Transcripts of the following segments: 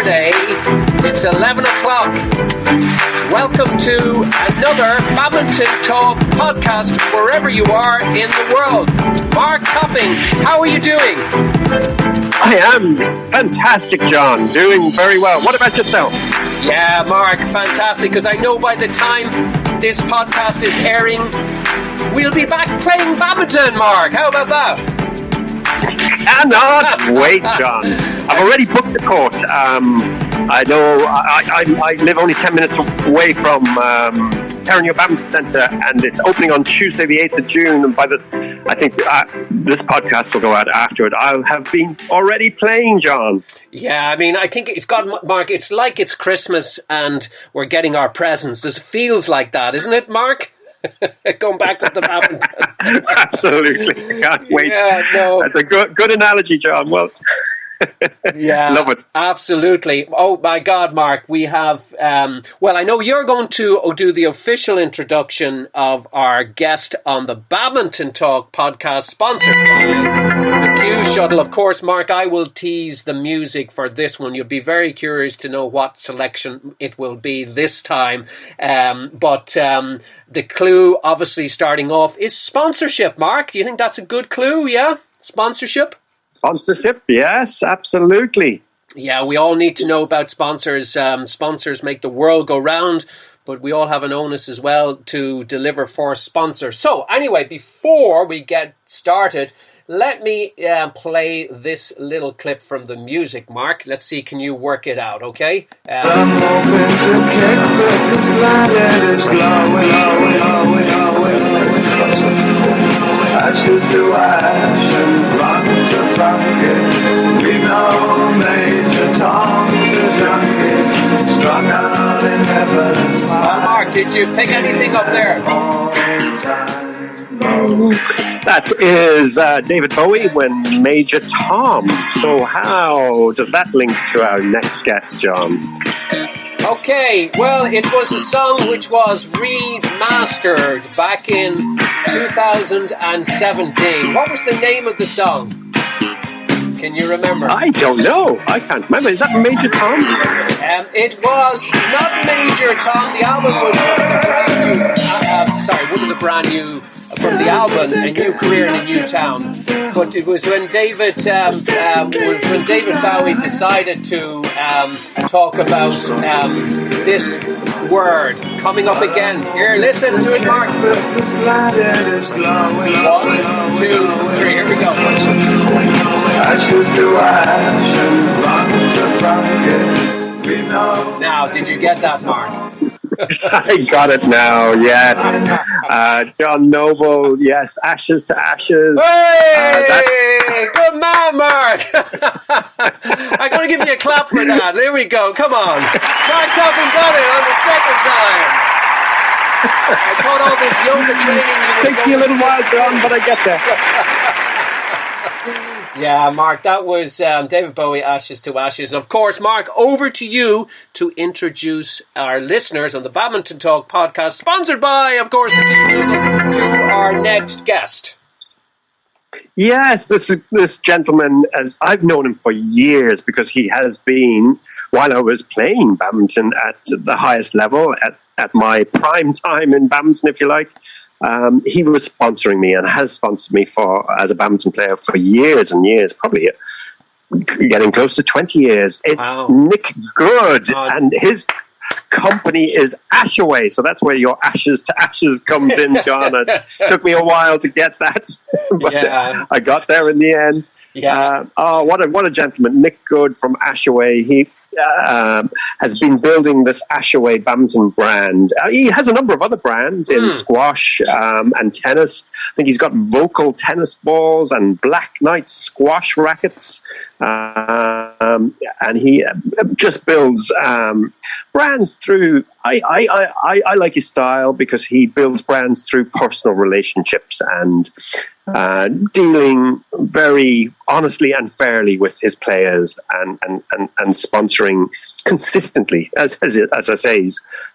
Saturday. It's 11 o'clock. Welcome to another Badminton Talk podcast wherever you are in the world. Mark Topping, how are you doing? I am fantastic, John. Doing very well. What about yourself? Yeah, Mark, fantastic, because I know by the time this podcast is airing, we'll be back playing badminton, Mark. How about that? Cannot wait, John. I've already booked the court. I know I live only 10 minutes away from Terraneo Badminton Centre, and it's opening on Tuesday, the 8th of June. And I think this podcast will go out after it. I'll have been already playing, John. Yeah, I mean, I think it's got, Mark, it's like it's Christmas and we're getting our presents. It feels like that, isn't it, Mark? Going back with the badminton. Absolutely. I can't wait. Yeah, no. That's a good analogy, John. Well, yeah, love it. Absolutely. Oh my God, Mark, we have, well, I know you're going to do the official introduction of our guest on the Badminton Talk podcast, sponsored by the Q Shuttle. Of course, Mark, I will tease the music for this one. You'll be very curious to know what selection it will be this time. But the clue, obviously, starting off, is sponsorship. Mark, do you think that's a good clue? Yeah? Sponsorship? Sponsorship, yes, absolutely. Yeah, we all need to know about sponsors. Sponsors make the world go round, but we all have an onus as well to deliver for sponsors. So anyway, before we get started, let me play this little clip from the music, Mark. Let's see, can you work it out, okay? I'm hoping to kick because light is glowing. Ashes to ash and rock to rocket. We know Major Tom's a junkie, strung out in heaven's high. Mark, did you pick anything up there? That is David Bowie when Major Tom. So how does that link to our next guest, John? Okay, well, it was a song which was remastered back in 2017. What was the name of the song? Can you remember? I don't know. I can't remember. Is that Major Tom? It was not Major Tom. The album was one of the brand new from the album, A New Career in a New Town. But it was when David Bowie decided to talk about this word coming up again. Here, listen to it, Mark. 1, 2, 3. Here we go. Ashes to ash and rock to rocket. Now, did you get that, Mark? I got it now, yes. John Noble, yes. Ashes to Ashes. Hey! Good man, Mark! I'm going to give you a clap for that. There we go. Come on. Mark Topping got it on the second time. I thought all this yoga training... Takes me a little while, John, but I get there. Yeah, Mark, that was David Bowie, Ashes to Ashes. Of course, Mark, over to you to introduce our listeners on the Badminton Talk podcast, sponsored by, of course, the Q Shuttle, to our next guest. Yes, this gentleman, as I've known him for years, because he has been, while I was playing badminton at the highest level, at my prime time in badminton, if you like, he was sponsoring me and has sponsored me as a badminton player for years and years, probably getting close to 20 years. It's wow. Nick Goode, and his company is Ashaway, so that's where your Ashes to Ashes comes in, John. It took me a while to get that, but I got there in the end. Yeah. What a gentleman, Nick Goode from Ashaway. He has been building this Ashaway badminton brand. He has a number of other brands in squash and tennis. I think he's got vocal tennis balls and Black Knight squash rackets. And he just builds brands through. I like his style because he builds brands through personal relationships and dealing very honestly and fairly with his players and sponsoring consistently. As I say,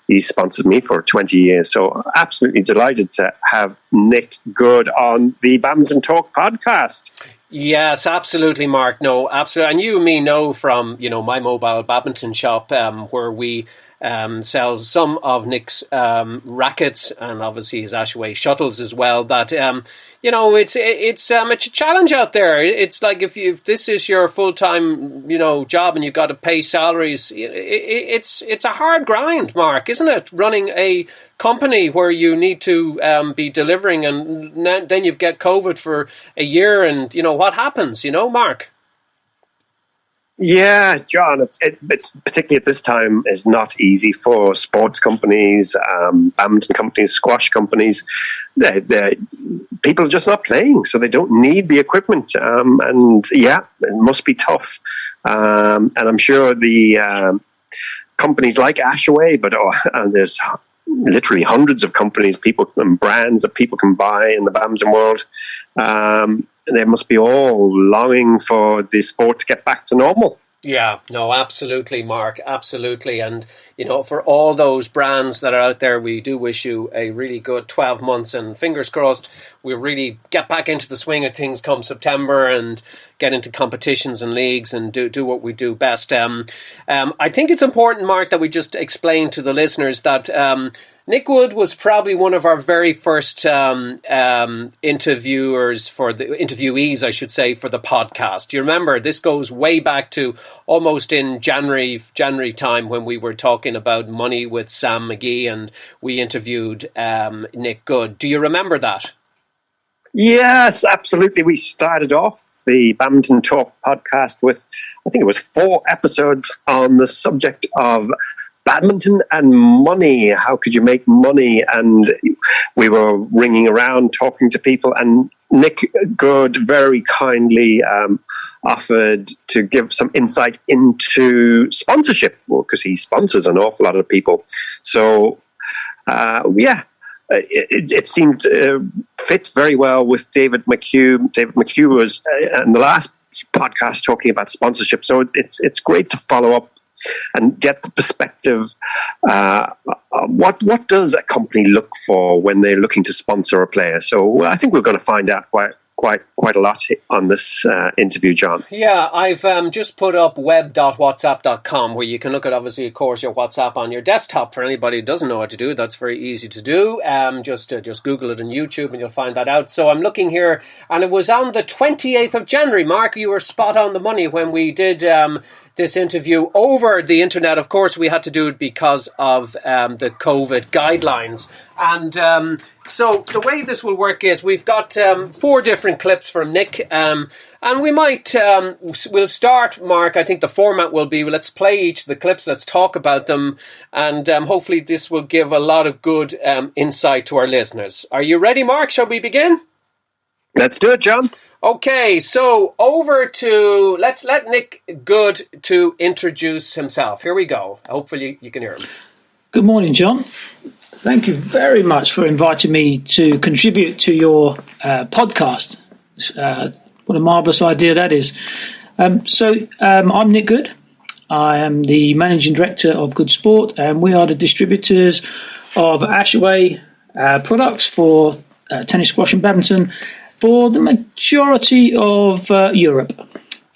he sponsored me for 20 years. So absolutely delighted to have Nick Goode on the Badminton Talk podcast. Yes, absolutely, Mark. No, absolutely. And you and me know from, my mobile badminton shop, where we sell some of Nick's rackets and obviously his Ashaway shuttles as well, that, it's a challenge out there. It's like if this is your full-time, job and you've got to pay salaries, it's a hard grind, Mark, isn't it? Running a company where you need to be delivering, and then you get COVID for a year, and what happens, Mark? Yeah, John, it's particularly at this time is not easy for sports companies, badminton companies, squash companies. People are just not playing, so they don't need the equipment. And yeah, it must be tough. And I'm sure the companies like Ashaway, and there's literally hundreds of companies, people and brands that people can buy in the badminton world. They must be all longing for the sport to get back to normal. Yeah, no, absolutely, Mark, absolutely. And, for all those brands that are out there, we do wish you a really good 12 months, and fingers crossed we'll really get back into the swing of things come September and get into competitions and leagues and do what we do best. I think it's important, Mark, that we just explain to the listeners that Nick Goode was probably one of our very first interviewees, I should say, for the podcast. Do you remember? This goes way back to almost in January time, when we were talking about money with Sam McGee, and we interviewed Nick Goode. Do you remember that? Yes, absolutely. We started off the Badminton Talk podcast with, I think it was 4 episodes on the subject of badminton and money. How could you make money? And we were ringing around talking to people, and Nick Goode very kindly offered to give some insight into sponsorship, because he sponsors an awful lot of people. So, it seemed to fit very well with David McHugh. David McHugh was in the last podcast talking about sponsorship. So it's great to follow up and get the perspective. What does a company look for when they're looking to sponsor a player? So I think we're going to find out quite a lot on this interview, John. Yeah, I've just put up web.whatsapp.com, where you can look at, obviously, of course, your WhatsApp on your desktop. For anybody who doesn't know what to do, that's very easy to do. Just Google it on YouTube and you'll find that out. So I'm looking here, and it was on the 28th of January. Mark, you were spot on the money when we did this interview over the internet. Of course, we had to do it because of the COVID guidelines. And so the way this will work is we've got 4 different clips from Nick, and we might, we'll start, Mark, I think the format will be, let's play each of the clips, let's talk about them, and hopefully this will give a lot of good insight to our listeners. Are you ready, Mark? Shall we begin? Let's do it, John. Okay, so let's let Nick Goode to introduce himself. Here we go. Hopefully you can hear him. Good morning, John. Thank you very much for inviting me to contribute to your podcast. What a marvellous idea that is. I'm Nick Goode. I am the Managing Director of Goode Sport, and we are the distributors of Ashaway products for tennis, squash and badminton for the majority of Europe.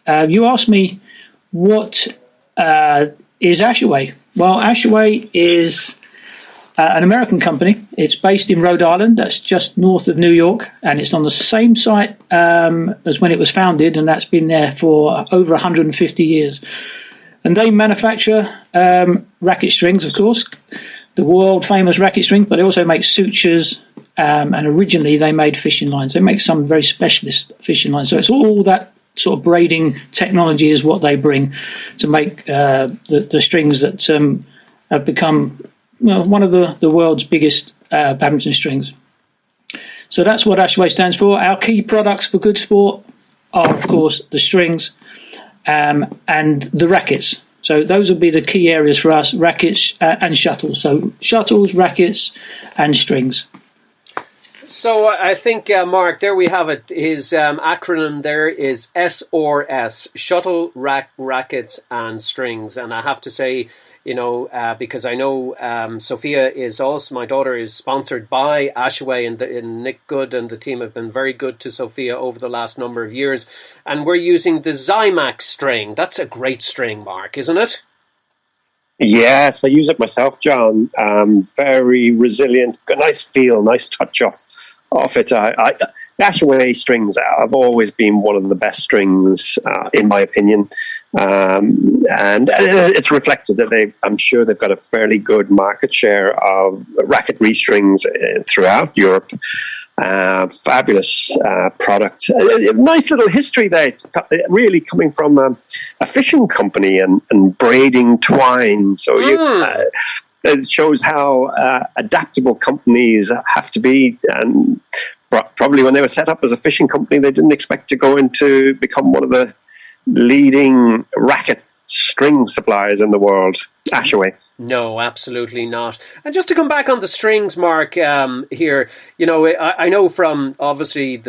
You asked me, what is Ashaway? Well, Ashaway is an American company. It's based in Rhode Island. That's just north of New York, and it's on the same site as when it was founded, and that's been there for over 150 years. And they manufacture racket strings, of course, the world famous racket string, but they also make sutures, and originally they made fishing lines. They make some very specialist fishing lines. So it's all that sort of braiding technology is what they bring to make the strings that have become one of the world's biggest badminton strings. So that's what Ashaway stands for. Our key products for Goode Sport are, of course, the strings and the rackets. So those will be the key areas for us, rackets and shuttles. So shuttles, rackets and strings. So I think, Mark, there we have it. His acronym there is SRS, Shuttle, Rackets and Strings. And I have to say, because I know Sophia is also, my daughter is sponsored by Ashaway, and Nick Goode and the team have been very good to Sophia over the last number of years. And we're using the Zymax string. That's a great string, Mark, isn't it? Yes, I use it myself, John. Very resilient, nice feel, nice touch off it. Ashaway strings have always been one of the best strings, in my opinion. And it's reflected that I'm sure they've got a fairly good market share of racketry strings throughout Europe. Fabulous product. Nice little history there, really coming from a fishing company and braiding twine. So it shows how adaptable companies have to be. And probably when they were set up as a fishing company, they didn't expect to go into become one of the leading racket string suppliers in the world. Ashaway. No, absolutely not. And just to come back on the strings, Mark, here, I know from obviously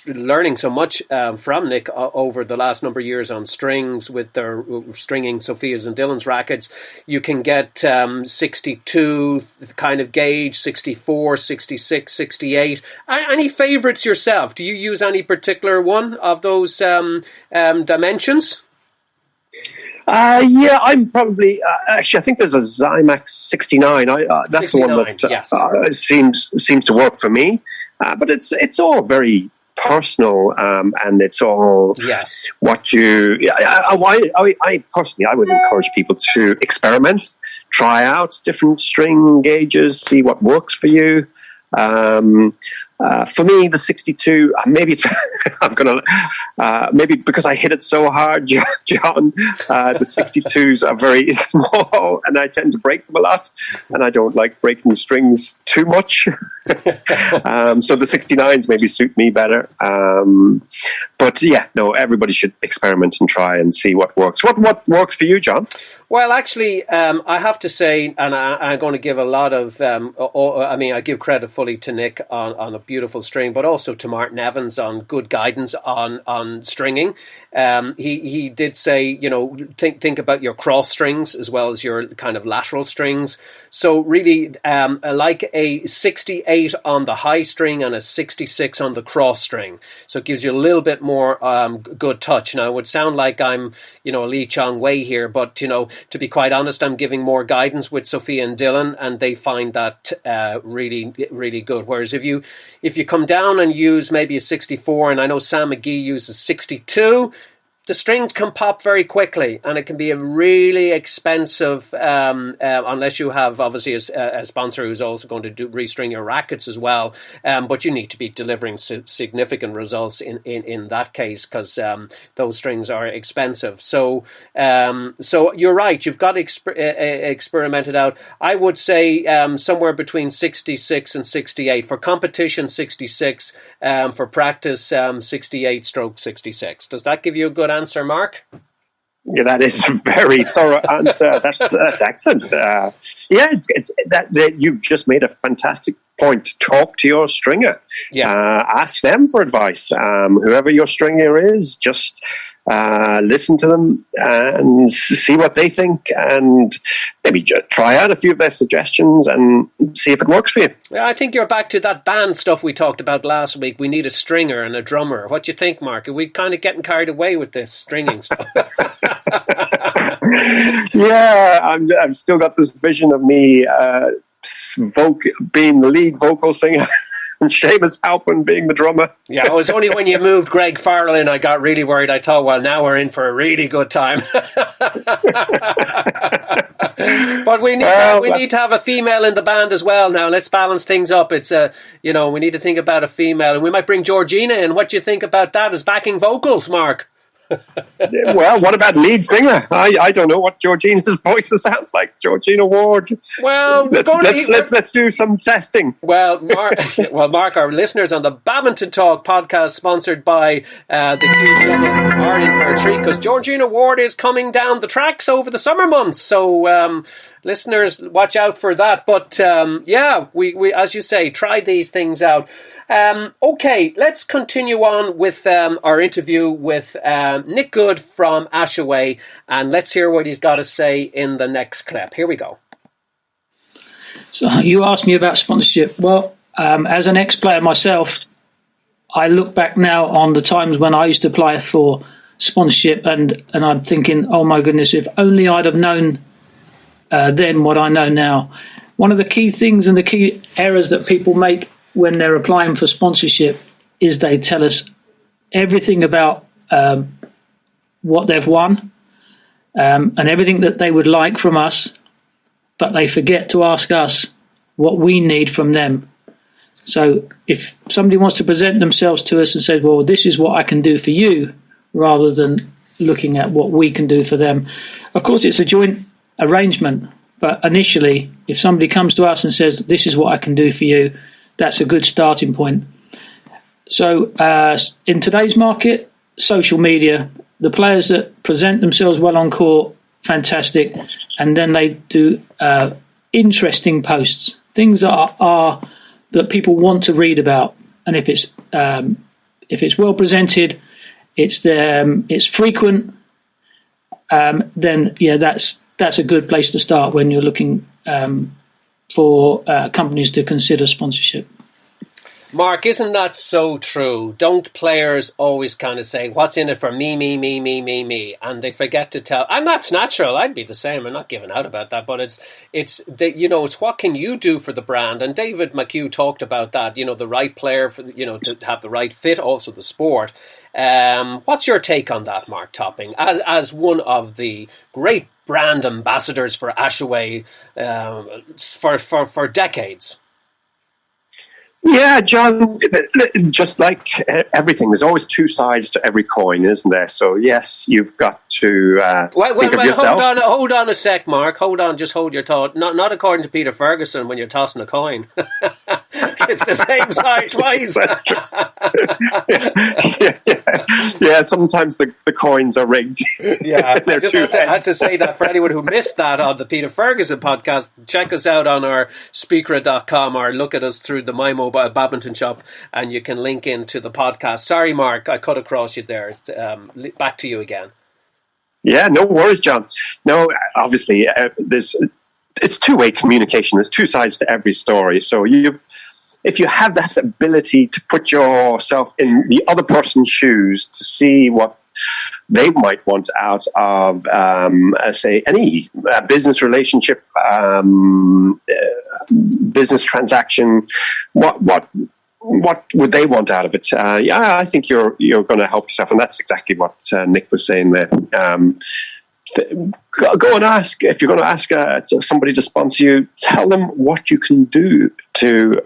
learning so much from Nick over the last number of years on strings with their stringing Sophia's and Dylan's rackets, you can get 62 kind of gauge, 64, 66, 68. Any favourites yourself? Do you use any particular one of those dimensions? Yeah, I'm probably actually. I think there's a Zymax 69. That's 69, the one that yes. seems to work for me. But it's all very personal, and it's all yes. What you. I personally, I would encourage people to experiment, try out different string gauges, see what works for you. For me, the 62, maybe I'm going to, maybe because I hit it so hard, John, the 62s are very small and I tend to break them a lot and I don't like breaking strings too much. So the 69s maybe suit me better. But yeah, no, everybody should experiment and try and see what works. What works for you, John? Well, actually, I have to say, and I'm going to give a lot of, I give credit fully to Nick on a beautiful string, but also to Martin Evans on good guidance on stringing. He did say, think about your cross strings as well as your kind of lateral strings. So really, like a 68 on the high string and a 66 on the cross string. So it gives you a little bit more good touch. Now, it would sound like I'm, Lee Chong Wei here, but, to be quite honest, I'm giving more guidance with Sophia and Dylan, and they find that really, really good. Whereas if you come down and use maybe a 64, and I know Sam McGee uses 62, the strings can pop very quickly, and it can be a really expensive, unless you have obviously a sponsor who's also going to restring your rackets as well. But you need to be delivering significant results in that case, because those strings are expensive. So you're right. You've got to experiment it out. I would say somewhere between 66 and 68 for competition. 66 for practice. 68/66. Does that give you a good answer, Mark? Yeah, that is a very thorough answer. That's excellent. It's that you've just made a fantastic point. Talk to your stringer. Yeah. Ask them for advice. Whoever your stringer is, just listen to them and see what they think, and maybe try out a few of their suggestions and see if it works for you. Yeah, I think you're back to that band stuff we talked about last week. We need a stringer and a drummer. What do you think, Mark? Are we kind of getting carried away with this stringing stuff? Yeah, I've still got this vision of me being the lead vocal singer and Seamus Halpin being the drummer. Yeah, it was only when you moved Greg Farrell in I got really worried. I thought, well, now we're in for a really good time. But we need to have a female in the band as well now. Let's balance things up. It's we need to think about a female, and we might bring Georgina in. What do you think about that as backing vocals, Mark? Well, what about lead singer? I don't know what Georgina's voice sounds like. Georgina Ward. Well, let's do some testing. Well, Mark, our listeners on the Badminton Talk podcast, sponsored by the Q Channel, are in for a treat because Georgina Ward is coming down the tracks over the summer months. So listeners, watch out for that. But we as you say, try these things out. Okay, let's continue on with our interview with Nick Goode from Ashaway, and let's hear what he's got to say in the next clip. Here we go. So you asked me about sponsorship. Well, as an ex-player myself, I look back now on the times when I used to apply for sponsorship, and I'm thinking, oh my goodness, if only I'd have known then what I know now. One of the key things and the key errors that people make when they're applying for sponsorship is they tell us everything about what they've won and everything that they would like from us, but they forget to ask us what we need from them. So if somebody wants to present themselves to us and say, well, this is what I can do for you, rather than looking at what we can do for them. Of course, it's a joint arrangement, but initially, if somebody comes to us and says, this is what I can do for you, that's a good starting point. So in today's market, social media, the players that present themselves well on court, fantastic, and then they do interesting posts, things that are that people want to read about. And if it's well presented, it's frequent, then that's a good place to start when you're looking for companies to consider sponsorship. Mark, isn't that so true? Don't players always kind of say, what's in it for me, and they forget to tell, and that's natural. I'd be the same. I'm not giving out about that, but it's what can you do for the brand? And David McHugh talked about that, the right player for, to have the right fit, also the sport. What's your take on that, Mark Topping, as one of the great brand ambassadors for Ashaway for decades? Yeah, John, just like everything, there's always two sides to every coin, isn't there? So, yes, you've got to think of yourself. Hold on a sec, Mark. Hold on, just hold your thought. Not according to Peter Ferguson when you're tossing a coin. It's the same side twice. That's true. Yeah, sometimes the coins are rigged. Yeah, I just had to say that for anyone who missed that on the Peter Ferguson podcast. Check us out on our speakera.com or look at us through the My Mobile Badminton shop and you can link into the podcast. Sorry, Mark, I cut across you there. Back to you again. Yeah, no worries, John. No, obviously, it's two-way communication. There's two sides to every story. So if you have that ability to put yourself in the other person's shoes to see what they might want out of, say, any business relationship, business transaction, what would they want out of it? I think you're going to help yourself, and that's exactly what Nick was saying there. Go and ask, if you're going to ask somebody to sponsor you, tell them what you can do to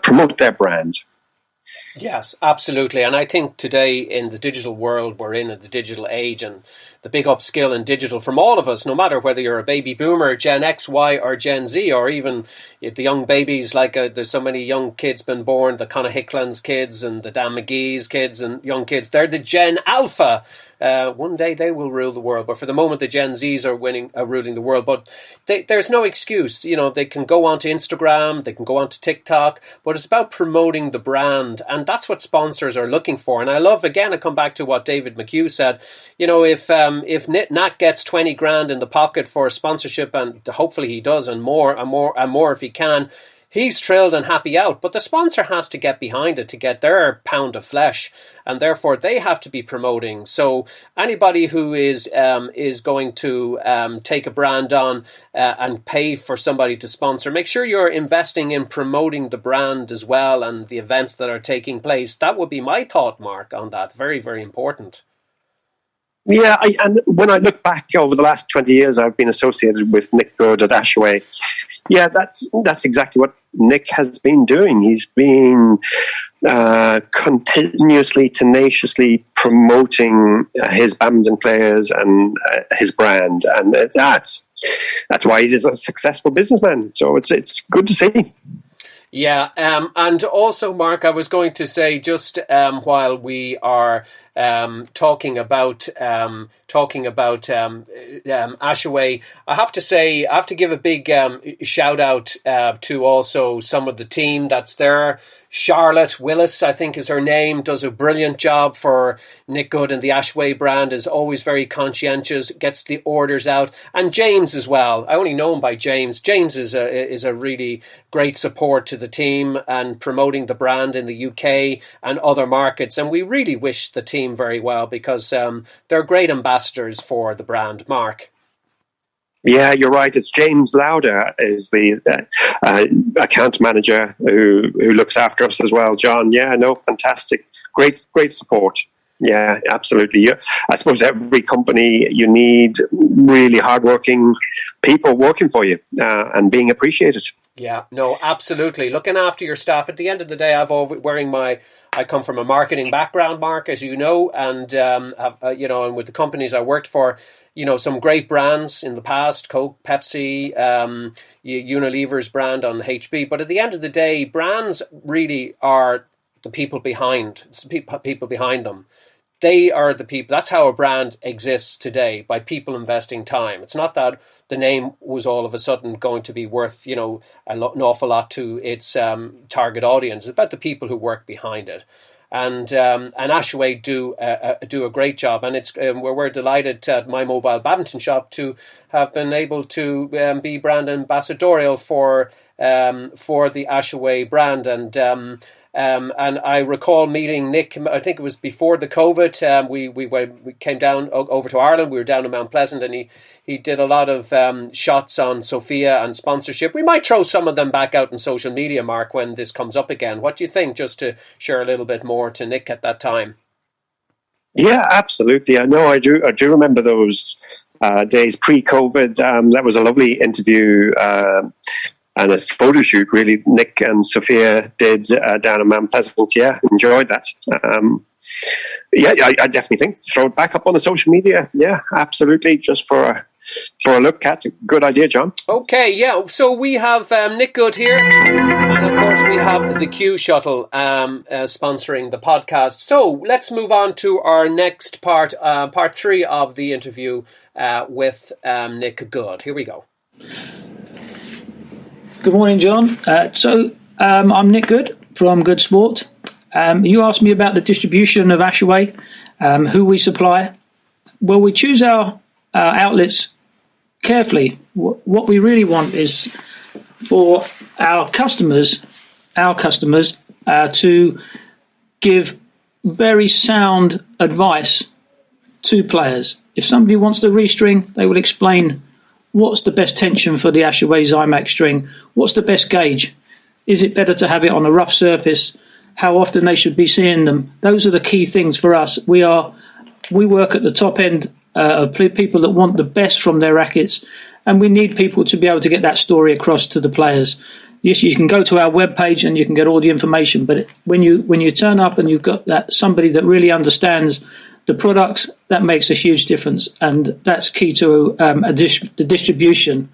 promote their brand. Yes, absolutely. And I think today in the digital world, we're in the digital age, and the big upskill in digital from all of us, no matter whether you're a baby boomer, Gen X, Y, or Gen Z, or even the young babies, like there's so many young kids been born, the Conor Hickland's kids and the Dan McGee's kids and young kids. They're the Gen Alpha. One day they will rule the world, but for the moment the Gen Zs are ruling the world. But there's no excuse. They can go onto Instagram, they can go onto TikTok, but it's about promoting the brand, and that's what sponsors are looking for. And I love, again, I come back to what David McHugh said. If Nat gets 20 grand in the pocket for sponsorship, and hopefully he does, and more if he can, he's thrilled and happy out. But the sponsor has to get behind it to get their pound of flesh, and therefore they have to be promoting. So anybody who is going to take a brand on and pay for somebody to sponsor, make sure you're investing in promoting the brand as well and the events that are taking place. That would be my thought, Mark, on that. Very, very important. Yeah, and when I look back over the last 20 years, I've been associated with Nick Goode at Ashaway. Yeah, that's exactly what Nick has been doing. He's been continuously, tenaciously promoting his badminton players and his brand, and that's why he's a successful businessman. So it's good to see. Yeah, and also, Mark, I was going to say just while we are talking about Ashaway, I have to say I have to give a big shout out to also some of the team that's there. Charlotte Willis, I think is her name, does a brilliant job for Nick Goode and the Ashaway brand, is always very conscientious, gets the orders out. And James as well. I only know him by James. James is a really great support to the team and promoting the brand in the UK and other markets. And we really wish the team very well because they're great ambassadors for the brand. Mark. Yeah, you're right. It's James Lauder is the account manager who looks after us as well. John, yeah, no, fantastic, great support. Yeah, absolutely. I suppose every company you need really hardworking people working for you and being appreciated. Yeah, no, absolutely. Looking after your staff. At the end of the day, I come from a marketing background, Mark, as you know, and and with the companies I worked for, some great brands in the past, Coke, Pepsi, Unilever's brand on HB. But at the end of the day, brands really are the people behind. It's the people behind them. They are the people. That's how a brand exists today, by people investing time. It's not that the name was all of a sudden going to be worth, an awful lot to its target audience. It's about the people who work behind it. And Ashaway do a great job, and it's we're delighted at my mobile badminton shop to have been able to be brand ambassadorial for the Ashaway brand, and I recall meeting Nick. I think it was before the COVID. We came down over to Ireland. We were down in Mount Pleasant, and he did a lot of shots on Sophia and sponsorship. We might throw some of them back out in social media, Mark, when this comes up again. What do you think, just to share a little bit more to Nick at that time? Yeah, absolutely. I know. I do remember those days pre-COVID. That was a lovely interview and a photo shoot, really, Nick and Sophia did down in Mount Pleasant. Yeah, enjoyed that. I definitely think throw it back up on the social media. Yeah, absolutely. Just for a look at. Good idea, John. Okay, yeah. So we have Nick Goode here, and of course we have the Q Shuttle sponsoring the podcast. So let's move on to our next part, part 3 of the interview with Nick Goode. Here we go. Good morning, John. I'm Nick Goode from Good Sport. You asked me about the distribution of Ashaway, who we supply. Well, we choose our outlets carefully. What we really want is for our customers to give very sound advice to players. If somebody wants to restring, they will explain what's the best tension for the Ashaway Zymax string, what's the best gauge, is it better to have it on a rough surface, how often they should be seeing them. Those are the key things for us. We work at the top end of people that want the best from their rackets, and we need people to be able to get that story across to the players. Yes, you can go to our webpage and you can get all the information, but when you turn up and you've got that somebody that really understands the products, that makes a huge difference, and that's key to the distribution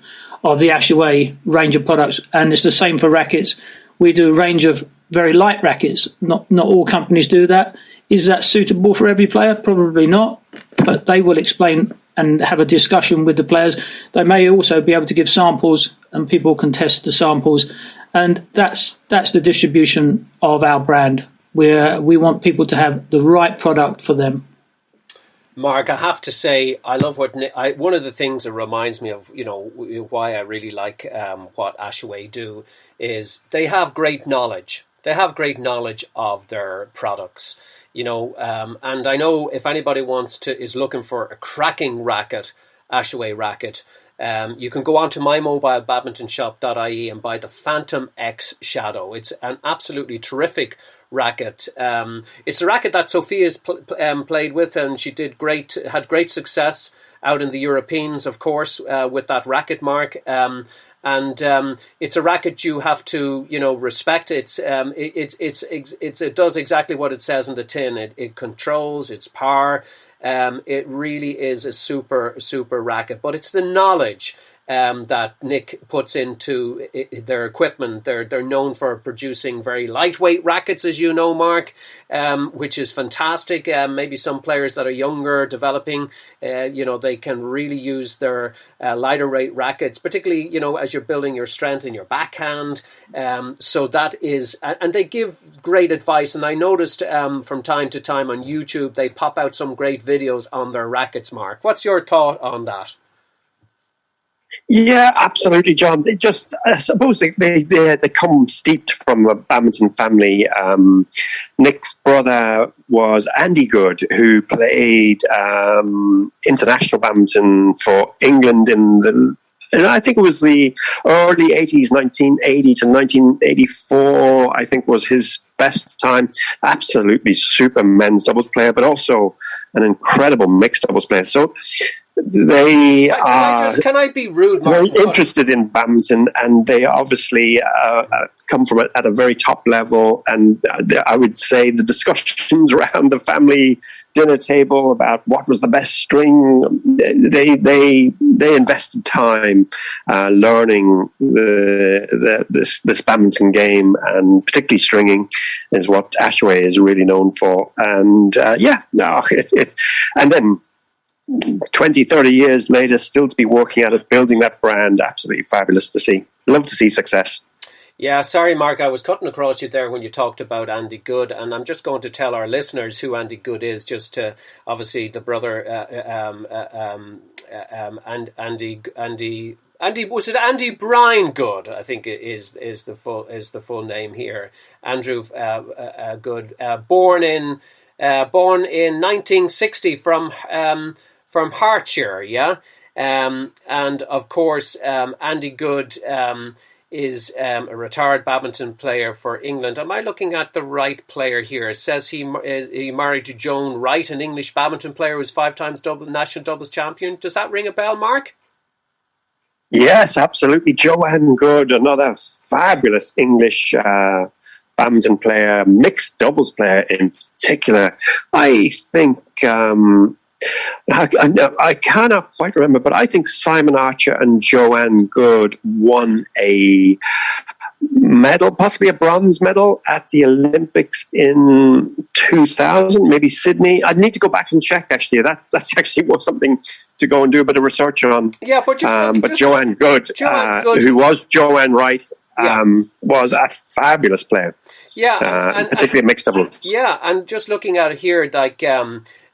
of the Ashaway range of products. And it's the same for rackets. We do a range of very light rackets. Not all companies do that. Is that suitable for every player? Probably not, but they will explain and have a discussion with the players. They may also be able to give samples, and people can test the samples, and that's the distribution of our brand, where we want people to have the right product for them. Mark, I have to say, I love one of the things that reminds me of, why I really like what Ashaway do is they have great knowledge. They have great knowledge of their products, and I know if anybody is looking for a cracking racket, Ashaway racket, you can go on to mymobilebadmintonshop.ie and buy the Phantom X Shadow. It's an absolutely terrific racket. It's a racket that Sophia's played with, and she had great success out in the Europeans, of course, with that racket, Mark. And it's a racket you have to, respect. It does exactly what it says in the tin. It controls its power. It really is a super racket, but it's the knowledge that Nick puts into their equipment. They're known for producing very lightweight rackets, as you know, Mark, which is fantastic. Maybe some players that are younger, developing, they can really use their lighter weight rackets, particularly, as you're building your strength in your backhand. So that is, and they give great advice. And I noticed from time to time on YouTube, they pop out some great videos on their rackets, Mark. What's your thought on that? Yeah, absolutely, John. They just, I suppose they come steeped from a badminton family. Nick's brother was Andy Goode, who played international badminton for England and I think it was the early 80s, 1980 to 1984, I think was his best time. Absolutely super men's doubles player, but also an incredible mixed doubles player. So they can I be rude, Mark? very interested in badminton, and they obviously come from at a very top level. And I would say the discussions around the family dinner table about what was the best string, they invested time learning this badminton game, and particularly stringing is what Ashway is really known for. And and then 20, 30 years later, still to be working at it, building that brand, absolutely fabulous to see. Love to see success. Yeah, sorry, Mark, I was cutting across you there when you talked about Andy Goode, and I'm just going to tell our listeners who Andy Goode is, just to, obviously, the brother, and Andy, was it Andy Brian Goode? I think it is the full name here. Andrew Goode, born in 1960 from Hertfordshire, yeah, and of course Andy Goode is a retired badminton player for England. Am I looking at the right player here? It says he married to Joan Wright, an English badminton player who was 5 times national doubles champion. Does that ring a bell, Mark? Yes, absolutely. Joanne Goode, another fabulous English badminton player, mixed doubles player in particular. I think I cannot quite remember, but I think Simon Archer and Joanne Goode won a medal, possibly a bronze medal, at the Olympics in 2000, maybe Sydney. I'd need to go back and check, actually. That's actually was something to go and do a bit of research on. Yeah, but Joanne Goode, who was Joanne Wright, was a fabulous player. Yeah, particularly mixed doubles. Yeah, and just looking at it here, like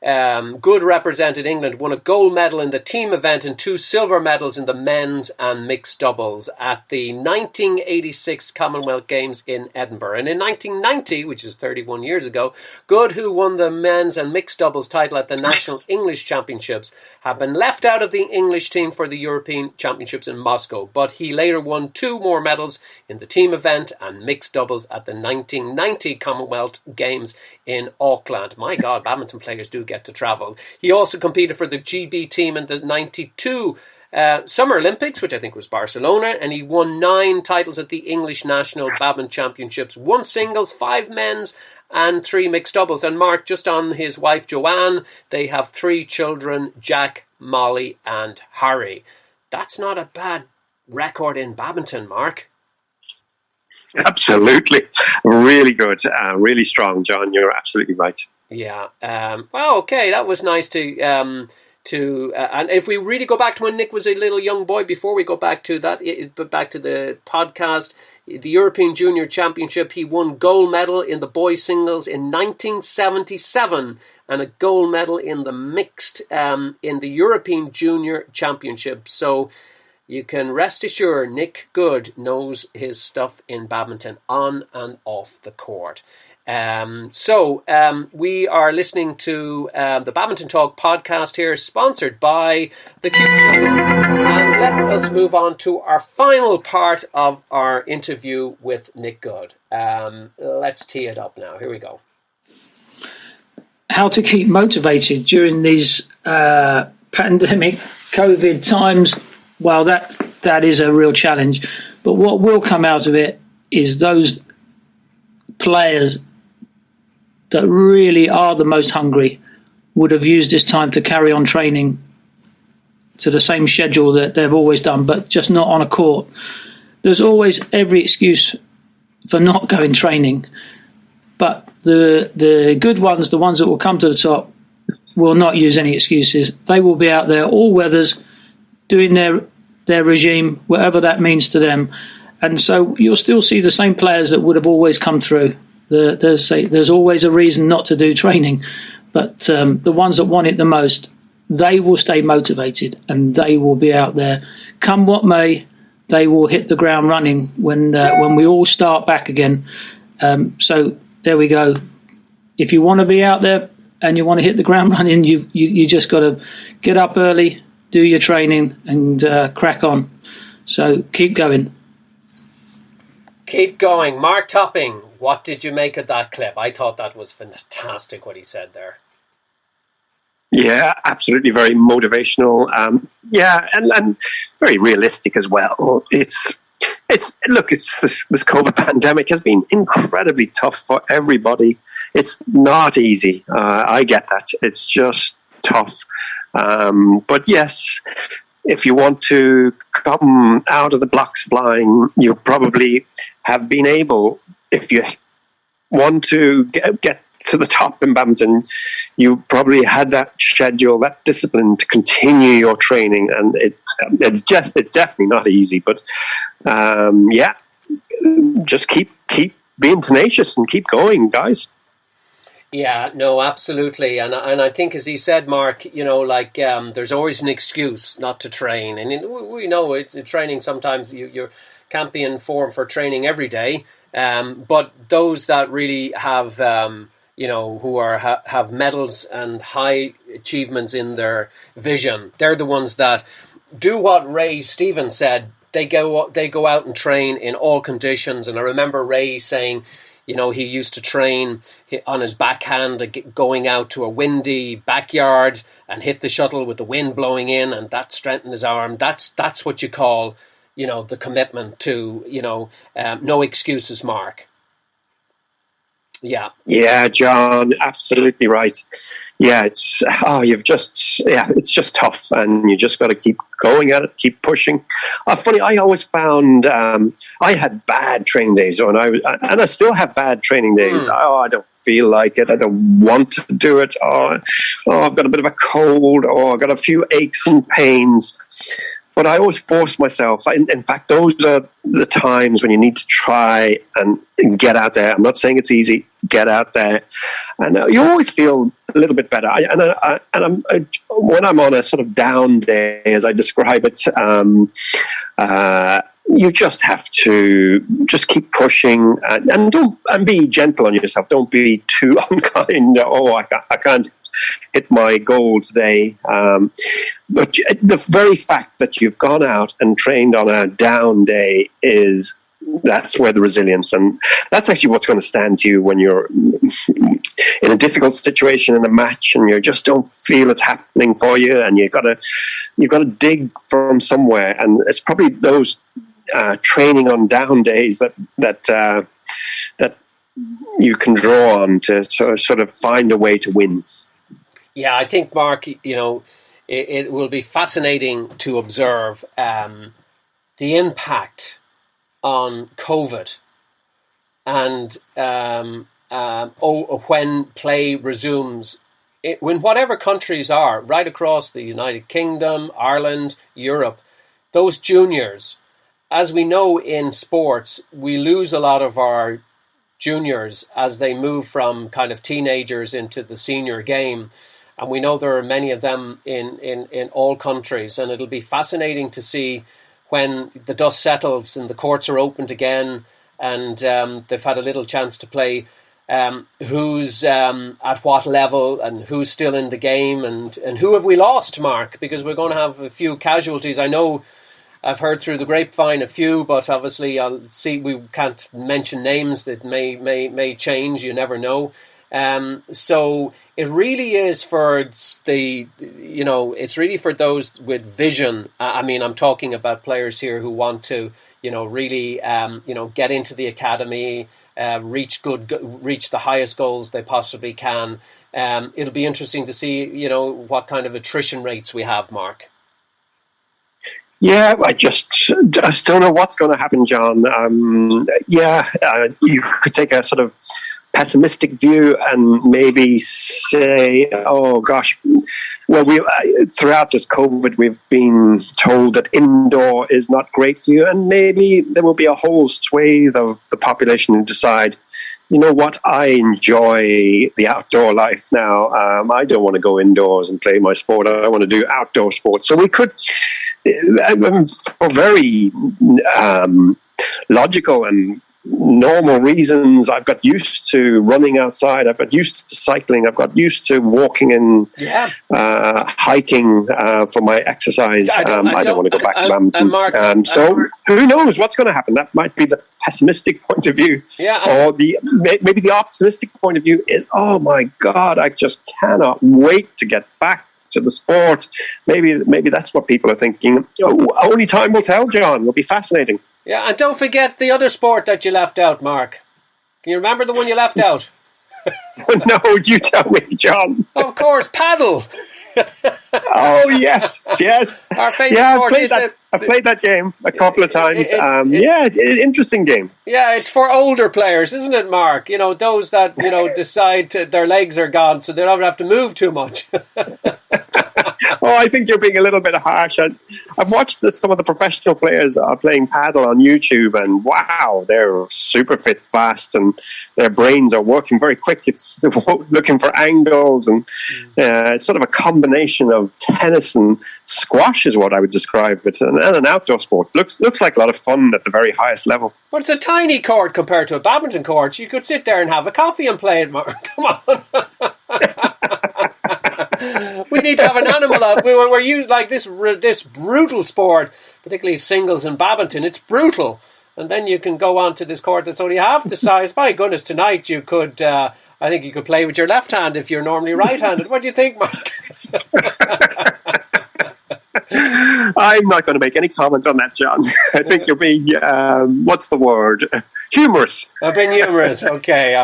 Goode represented England, won a gold medal in the team event and 2 silver medals in the men's and mixed doubles at the 1986 Commonwealth Games in Edinburgh. And in 1990, which is 31 years ago, Goode, who won the men's and mixed doubles title at the National English Championships, had been left out of the English team for the European Championships in Moscow, but he later won 2 more medals in the team event and mixed doubles at the 1990 Commonwealth Games in Auckland. My God, badminton players do get to travel. He also competed for the GB team in the 92 Summer Olympics, which I think was Barcelona, and he won 9 titles at the English National Badminton Championships, 1 singles, 5 men's, and 3 mixed doubles. And Mark, just on his wife Joanne, they have 3 children, Jack, Molly, and Harry. That's not a bad record in badminton, Mark. Absolutely. Really good. Really strong, John. You're absolutely right. Yeah. Well, okay. That was nice to and if we really go back to when Nick was a little young boy, before we go back to that, back to the podcast, the European Junior Championship, he won gold medal in the boys singles in 1977 and a gold medal in the mixed in the European Junior Championship. So you can rest assured Nick Goode knows his stuff in badminton on and off the court. We are listening to the Badminton Talk podcast here, sponsored by the Cube Channel. And let us move on to our final part of our interview with Nick Goode. Let's tee it up now. Here we go. How to keep motivated during these pandemic COVID times. Well, that is a real challenge. But what will come out of it is those players that really are the most hungry would have used this time to carry on training to the same schedule that they've always done, but just not on a court. There's always every excuse for not going training, but the good ones, the ones that will come to the top, will not use any excuses. They will be out there all weathers, doing their regime, whatever that means to them. And so you'll still see the same players that would have always come through. There's always a reason not to do training, but the ones that want it the most, they will stay motivated and they will be out there. Come what may, they will hit the ground running when we all start back again. So there we go. If you want to be out there and you want to hit the ground running, you just got to get up early, do your training, and crack on. So keep going. Keep going. Mark Topping, what did you make of that clip? I thought that was fantastic what he said there. Yeah, absolutely, very motivational. And very realistic as well. It's this COVID pandemic has been incredibly tough for everybody. It's not easy. I get that. It's just tough. But yes, if you want to come out of the blocks flying, you probably have been able. If you want to get to the top in badminton, you probably had that schedule, that discipline to continue your training, and it's definitely not easy. But just keep being tenacious and keep going, guys. Yeah, no, absolutely, and I think, as he said, Mark, there's always an excuse not to train, and we know it's training. Sometimes you can't be in form for training every day, but those that really have who have medals and high achievements in their vision, they're the ones that do what Ray Stevens said. They go out and train in all conditions. And I remember Ray saying, he used to train on his backhand, going out to a windy backyard and hit the shuttle with the wind blowing in, and that strengthened his arm. That's what you call, the commitment to, no excuses, Mark. Yeah, John, absolutely right. Yeah, it's just tough, and you just got to keep going at it, keep pushing. Funny, I always found I had bad training days, and I still have bad training days. I don't feel like it. I don't want to do it. I've got a bit of a cold. I've got a few aches and pains. But I always force myself. In fact, those are the times when you need to try and get out there. I'm not saying it's easy. Get out there, and you always feel a little bit better. When I'm on a sort of down day, as I describe it, you just have to just keep pushing and be gentle on yourself. Don't be too unkind. I can't hit my goal today. But the very fact that you've gone out and trained on a down day that's where the resilience, and that's actually what's going to stand to you when you're in a difficult situation in a match and you just don't feel it's happening for you, and you've got to dig from somewhere, and it's probably those training on down days that you can draw on to sort of find a way to win. Yeah, I think, Mark, it will be fascinating to observe the impact on COVID and when play resumes in whatever countries are, right across the United Kingdom, Ireland, Europe, those juniors, as we know in sports, we lose a lot of our juniors as they move from kind of teenagers into the senior game. And we know there are many of them in all countries. And it'll be fascinating to see when the dust settles and the courts are opened again and they've had a little chance to play, who's at what level and who's still in the game and who have we lost, Mark? Because we're going to have a few casualties. I know I've heard through the grapevine a few, but obviously I'll see we can't mention names that may change. You never know. So it really is for it's really for those with vision. I mean, I'm talking about players here who want to, really, get into the academy, reach the highest goals they possibly can. It'll be interesting to see, what kind of attrition rates we have, Mark. Yeah, I just don't know what's going to happen, John. You could take a sort of pessimistic view and maybe say, "Oh gosh, well, throughout this COVID, we've been told that indoor is not great for you, and maybe there will be a whole swathe of the population who decide." You know what? I enjoy the outdoor life now. I don't want to go indoors and play my sport. I want to do outdoor sports. So we could, for very logical and normal reasons, I've got used to running outside. I've got used to cycling. I've got used to walking and hiking for my exercise. I don't want to go back to badminton. So who knows what's going to happen? That might be the pessimistic point of view. Or maybe the optimistic point of view is, oh my God, I just cannot wait to get back to the sport. Maybe that's what people are thinking. Only time will tell, John. It'll be fascinating. Yeah, and don't forget the other sport that you left out, Mark. Can you remember the one you left out? No, you tell me, John. Of course, paddle. Oh, yes. Our famous sport. I've played that game a couple of times. Interesting game. Yeah, it's for older players, isn't it, Mark? You know, those that, decide their legs are gone, so they don't have to move too much. Oh, I think you're being a little bit harsh. I've watched some of the professional players playing paddle on YouTube, and wow, they're super fit, fast, and their brains are working very quick. It's looking for angles, and it's sort of a combination of tennis and squash is what I would describe it, and an outdoor sport. Looks like a lot of fun at the very highest level. But it's a tiny court compared to a badminton court. You could sit there and have a coffee and play it, Mark. Come on. We need to have an animal out. We're used like this brutal sport, particularly singles and badminton. It's brutal, and then you can go on to this court that's only half the size. My goodness, tonight you could. I think you could play with your left hand if you're normally right-handed. What do you think, Mark? I'm not going to make any comment on that, John. I think you're being, what's the word? Humorous. I've been humorous. Okay.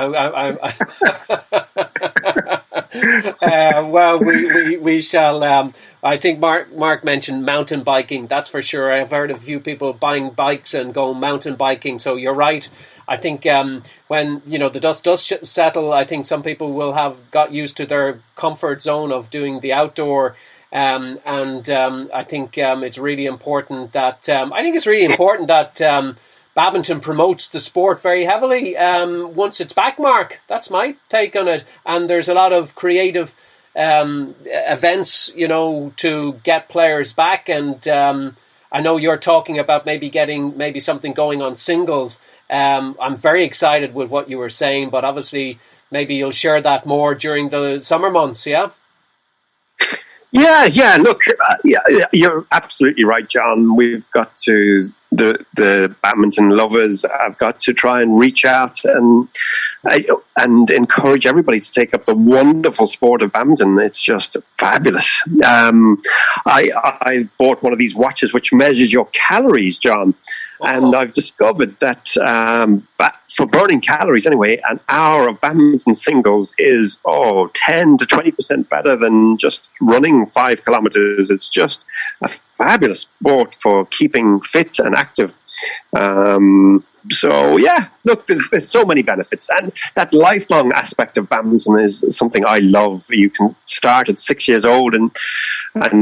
Well, we shall. I think Mark mentioned mountain biking. That's for sure. I've heard of a few people buying bikes and going mountain biking. So you're right. I think when the dust does settle, I think some people will have got used to their comfort zone of doing the outdoor. I think it's really important that badminton promotes the sport very heavily once it's back, Mark. That's my take on it. And there's a lot of creative events, to get players back. And I know you're talking about maybe something going on singles. I'm very excited with what you were saying, but obviously maybe you'll share that more during the summer months, yeah? Yeah. Look, you're absolutely right, John. We've got to the badminton lovers. I've got to try and reach out and encourage everybody to take up the wonderful sport of badminton. It's just fabulous. I've bought one of these watches which measures your calories, John. And I've discovered that for burning calories anyway, an hour of badminton singles is 10 to 20% better than just running 5 kilometers. It's just a fabulous sport for keeping fit and active. So yeah, look, there's so many benefits, and that lifelong aspect of badminton is something I love. You can start at 6 years old and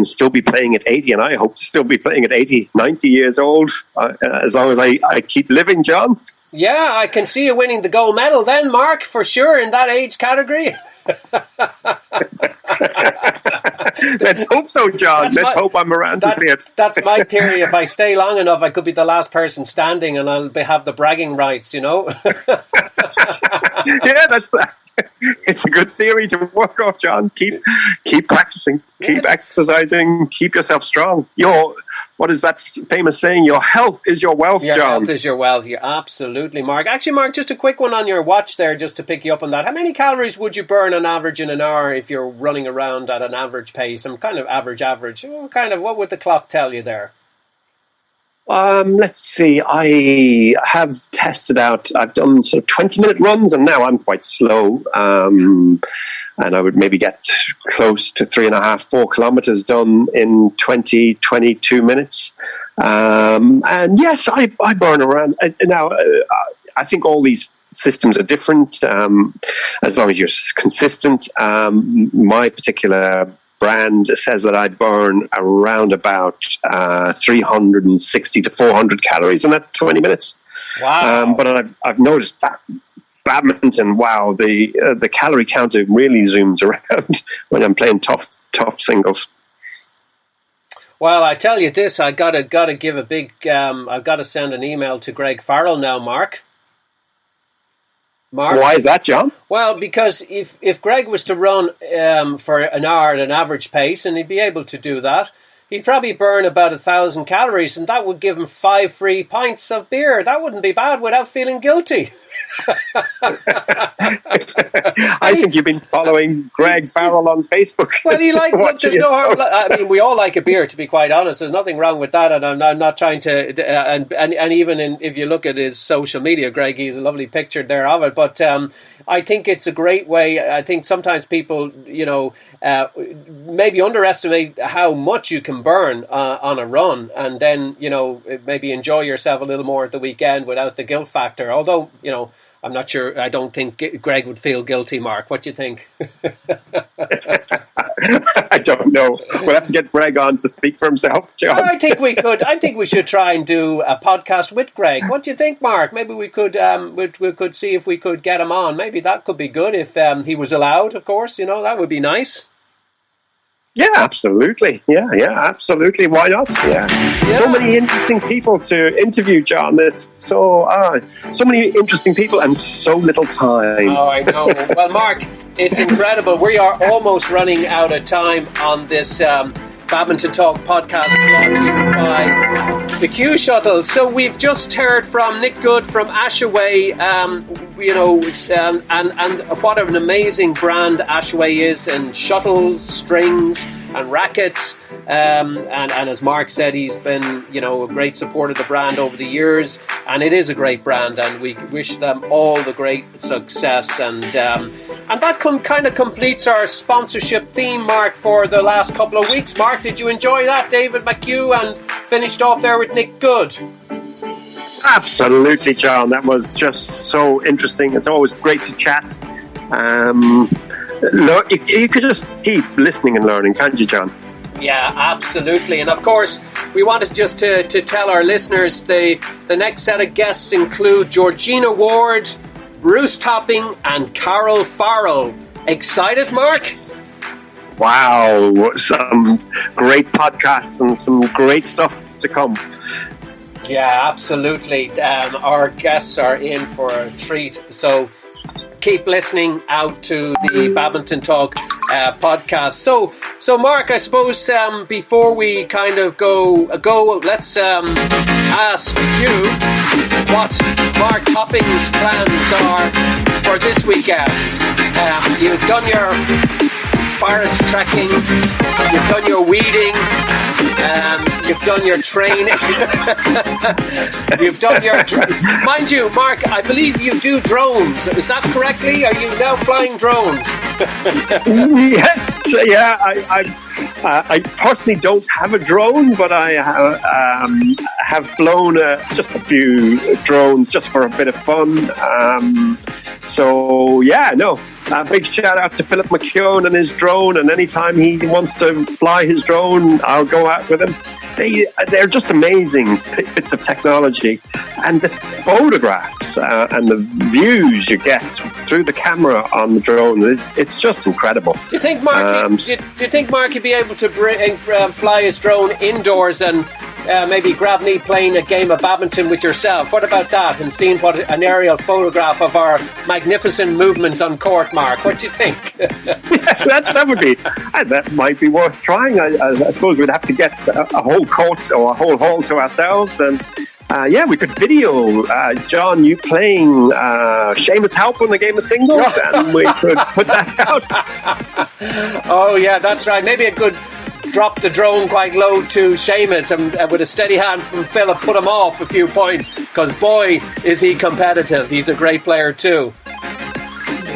still be playing at 80, and I hope to still be playing at 80, 90 years old, as long as I keep living, John. Yeah, I can see you winning the gold medal then, Mark, for sure, in that age category. Let's hope so, John. Let's hope I'm around to see it. That's my theory. If I stay long enough, I could be the last person standing, and I'll have the bragging rights, Yeah, that's that. It's a good theory to work off, John. Keep practicing, keep exercising, keep yourself strong. What is that famous saying? Your health is your wealth, John. Your health is your wealth. Yeah, absolutely, Mark. Actually, Mark, just a quick one on your watch there, just to pick you up on that. How many calories would you burn on average in an hour if you're running around at an average pace? I'm kind of average. What would the clock tell you there? Let's see. I have tested out. I've done sort of 20-minute runs, and now I'm quite slow. And I would maybe get close to 3.5, 4 kilometers done in 22 minutes. And yes, I burn around. Now, I think all these systems are different as long as you're consistent. My particular brand says that I burn around about 360 to 400 calories in that 20 minutes. Wow. But I've noticed that badminton, wow, the calorie counter really zooms around when I'm playing tough singles. Well, I tell you this, I gotta give a big. I've got to send an email to Greg Farrell now, Mark. Why is that, John? Well, because if Greg was to run for an hour at an average pace, and he'd be able to do that, he'd probably burn about 1,000 calories, and that would give him 5 free pints of beer. That wouldn't be bad without feeling guilty. I think you've been following Greg Farrell on Facebook. Well, there's no harm. I mean, we all like a beer, to be quite honest. There's nothing wrong with that, and I'm not trying to. And even if you look at his social media, Greg, he's a lovely picture there of it. But I think it's a great way. I think sometimes people, maybe underestimate how much you can burn on a run, and then maybe enjoy yourself a little more at the weekend without the guilt factor. Although I'm not sure. I don't think Greg would feel guilty. Mark, what do you think? I don't know. We'll have to get Greg on to speak for himself, John. I think we could. I think we should try and do a podcast with Greg. What do you think, Mark? Maybe we could. We could see if we could get him on. Maybe that could be good if he was allowed. Of course, that would be nice. Yeah, absolutely. Yeah, absolutely. Why not? Yeah. So many interesting people to interview, John. There's so many interesting people and so little time. Oh, I know. Well, Mark, it's incredible. We are almost running out of time on this Badminton Talk podcast brought to you by the Q Shuttle. So we've just heard from Nick Goode from Ashaway, and what an amazing brand Ashaway is, and shuttles, strings, and rackets. And as Mark said, he's been, a great support of the brand over the years, and it is a great brand, and we wish them all the great success. And that kind of completes our sponsorship theme, Mark, for the last couple of weeks. Mark, did you enjoy that? David McHugh, and finished off there with Nick Goode. Absolutely, John. That was just so interesting. It's always great to chat. Look, you could just keep listening and learning, can't you, John? Yeah, absolutely. And of course, we wanted just to tell our listeners the next set of guests include Georgina Ward, Bruce Topping, and Carol Farrell. Excited, Mark? Wow, some great podcasts and some great stuff to come. Yeah, absolutely. Our guests are in for a treat. So keep listening out to the Badminton Talk podcast. So Mark, I suppose before we kind of go, let's ask you what Mark Topping's plans are for this weekend. You've done your forest trekking, you've done your weeding, you've done your training, you've done your... Mind you, Mark, I believe you do drones. Is that correctly? Are you now flying drones? Yes, yeah. I personally don't have a drone, but I have flown just a few drones just for a bit of fun. So, yeah, no. A big shout out to Philip McKeown and his drone, and anytime he wants to fly his drone, I'll go out with him. They're just amazing bits of technology, and the photographs and the views you get through the camera on the drone, it's just incredible. Do you think Mark you'd be able to fly his drone indoors and maybe grab me playing a game of badminton with yourself? What about that? And seeing what an aerial photograph of our magnificent movements on court, Mark. What do you think? That might be worth trying. I suppose we'd have to get a whole court or a whole hall to ourselves, and we could video John, you playing Seamus Halp in the game of singles, and we could put that out. Oh yeah, that's right. Maybe it could drop the drone quite low to Seamus, and with a steady hand from Philip, put him off a few points, because boy, is he competitive. He's a great player too.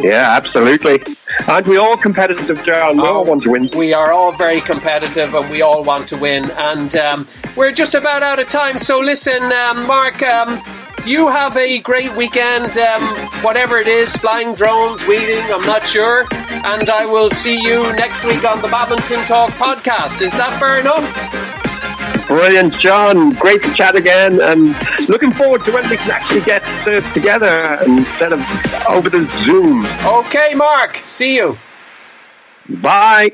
Yeah, absolutely. Aren't we all competitive, John? We all want to win. We are all very competitive and we all want to win. And we're just about out of time. So listen, Mark, you have a great weekend, whatever it is, flying drones, weeding, I'm not sure. And I will see you next week on the Badminton Talk podcast. Is that fair enough? Brilliant, John. Great to chat again, and looking forward to when we can actually get together instead of over the Zoom. Okay, Mark. See you. Bye.